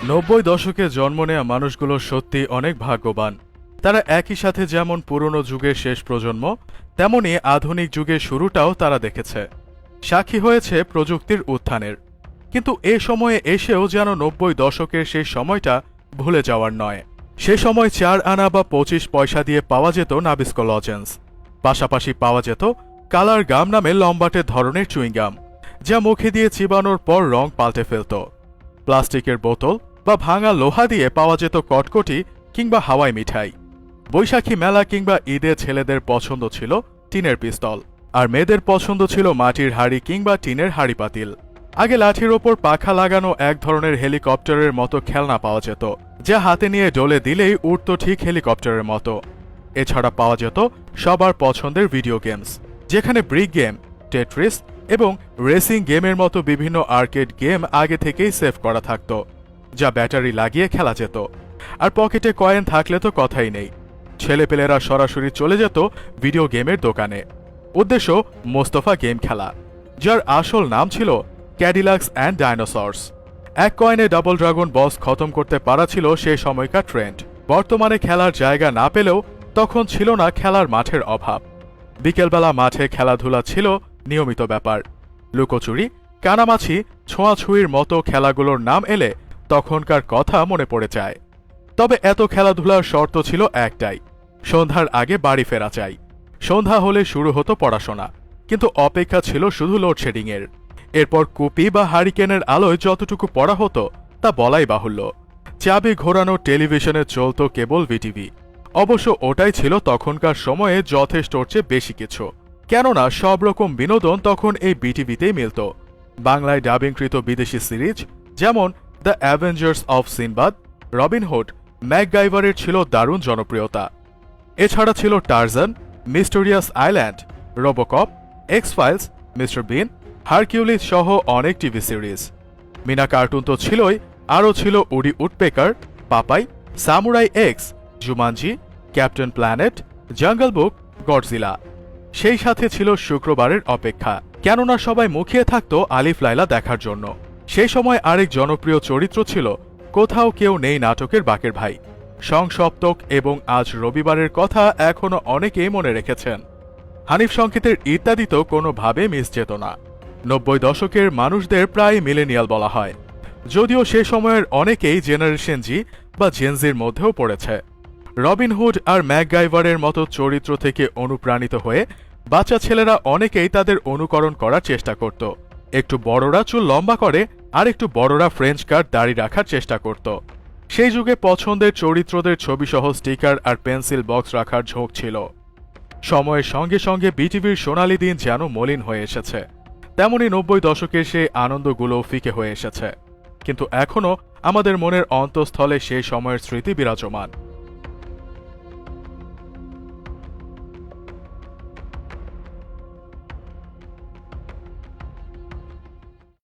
নব্বই দশকে জন্ম নেয়া মানুষগুলো সত্যি অনেক ভাগ্যবান। তারা একই সাথে যেমন পুরনো যুগের শেষ প্রজন্ম, তেমনি আধুনিক যুগের শুরুটাও তারা দেখেছে, সাক্ষী হয়েছে প্রযুক্তির উত্থানের। কিন্তু এ সময়ে এসেও যেন নব্বই দশকের সেই সময়টা ভুলে যাওয়ার নয়। সে সময় 4 আনা বা 25 পয়সা দিয়ে পাওয়া যেত নাবিস্কো লজেন্স, পাশাপাশি পাওয়া যেত কালার গাম নামে লম্বাটে ধরনের চুইংগাম, যা মুখে দিয়ে চিবানোর পর রং পাল্টে ফেলত। প্লাস্টিকের বোতল বা ভাঙা লোহা দিয়ে পাওয়া যেত কটকটি কিংবা হাওয়াই মিঠাই। বৈশাখী মেলা কিংবা ঈদে ছেলেদের পছন্দ ছিল টিনের পিস্তল, আর মেয়েদের পছন্দ ছিল মাটির হাড়ি কিংবা টিনের হাড়ি পাতিল। আগে লাঠির ওপর পাখা লাগানো এক ধরনের হেলিকপ্টারের মতো খেলনা পাওয়া যেত, যা হাতে নিয়ে ডলে দিলেই উড়ত ঠিক হেলিকপ্টারের মতো। এছাড়া পাওয়া যেত সবার পছন্দের ভিডিও গেমস, যেখানে ব্রিক গেম, টেট্রিস এবং রেসিং গেমের মতো বিভিন্ন আর্কেড গেম আগে থেকেই সেভ করা থাকত, যা ব্যাটারি লাগিয়ে খেলা যেত। আর পকেটে কয়েন থাকলে তো কথাই নেই, ছেলেপেলেরা সরাসরি চলে যেত ভিডিও গেমের দোকানে। উদ্দেশ্য মোস্তফা গেম খেলা, যার আসল নাম ছিল ক্যাডিলাক্স অ্যান্ড ডাইনোসরস। এক কয়েনে ডাবল ড্রাগন বস খতম করতে পারা ছিল সেই সময়কার ট্রেন্ড। বর্তমানে খেলার জায়গা না পেলেও তখন ছিল না খেলার মাঠের অভাব। বিকেলবেলা মাঠে খেলাধুলা ছিল নিয়মিত ব্যাপার। লুকোচুরি, কানামাছি, ছোঁয়াছুঁয়ির মতো খেলাগুলোর নাম এলে তখনকার কথা মনে পড়ে যায়। তবে এত খেলাধুলার শর্ত ছিল একটাই, সন্ধ্যার আগে বাড়ি ফেরা চাই। সন্ধ্যা হলে শুরু হতো পড়াশোনা, কিন্তু অপেক্ষা ছিল শুধু লোডশেডিংয়ের। এরপর কুপি বা হারিকেনের আলোয় যতটুকু পড়া হতো তা বলাই বাহুল্য। চাবি ঘোরানো টেলিভিশনে চলত কেবল ভিটিভি। অবশ্য ওটাই ছিল তখনকার সময়ে যথেষ্টর চেয়ে বেশি কিছু, কেননা সব রকম বিনোদন তখন এই বিটিভিতেই মিলত। বাংলায় ডাবিংকৃত বিদেশি সিরিজ যেমন the Avengers of Sinbad, Robin Hood, ম্যাকগাইভারের ছিল দারুণ জনপ্রিয়তা। এছাড়া ছিল Tarzan, mysterious island, RoboCop, X Files, Mister Bean, Hercules সহ অনেক টিভি সিরিজ। মিনা কার্টুন তো ছিলই, আরও ছিল woody woodpecker, Papai, samurai x, Jumanji, captain planet, জঙ্গল বুক, গডজিলা। সেই সাথে ছিল শুক্রবারের অপেক্ষা, কেননা সবাই মুখিয়ে থাকত আলিফ লায়লা দেখার জন্য। সেই সময় আরেক জনপ্রিয় চরিত্র ছিল কোথাও কেউ নেই নাটকের বাকের ভাই। সংসপ্তক এবং আজ রবিবারের কথা এখনো অনেকেই মনে রেখেছেন। হানিফ সংকেতের ইত্যাদি তো কোনোভাবে মিস যেত না। 90 দশকের মানুষদের প্রায় মিলেনিয়াল বলা হয়, যদিও সে সময়ের অনেকেই জেনারেশন জি বা জেনজির মধ্যেও পড়েছে। রবিনহুড আর ম্যাকগাইভারের মতো চরিত্র থেকে অনুপ্রাণিত হয়ে বাচ্চা ছেলেরা অনেকেই তাদের অনুকরণ করার চেষ্টা করত। একটু বড়রা চুল লম্বা করে আর একটু বড়রা ফ্রেঞ্চ কাট দাড়ি রাখার চেষ্টা করত। সেই যুগে পছন্দের চরিত্রদের ছবিসহ স্টিকার আর পেন্সিল বক্স রাখার ঝোঁক ছিল। সময়ের সঙ্গে সঙ্গে বিটিভির সোনালি দিন যেন মলিন হয়ে এসেছে, তেমনি 90 দশকের সেই আনন্দগুলো ফিকে হয়ে এসেছে। কিন্তু এখনো আমাদের মনের অন্তঃস্থলে সেই সময়ের স্মৃতি বিরাজমান।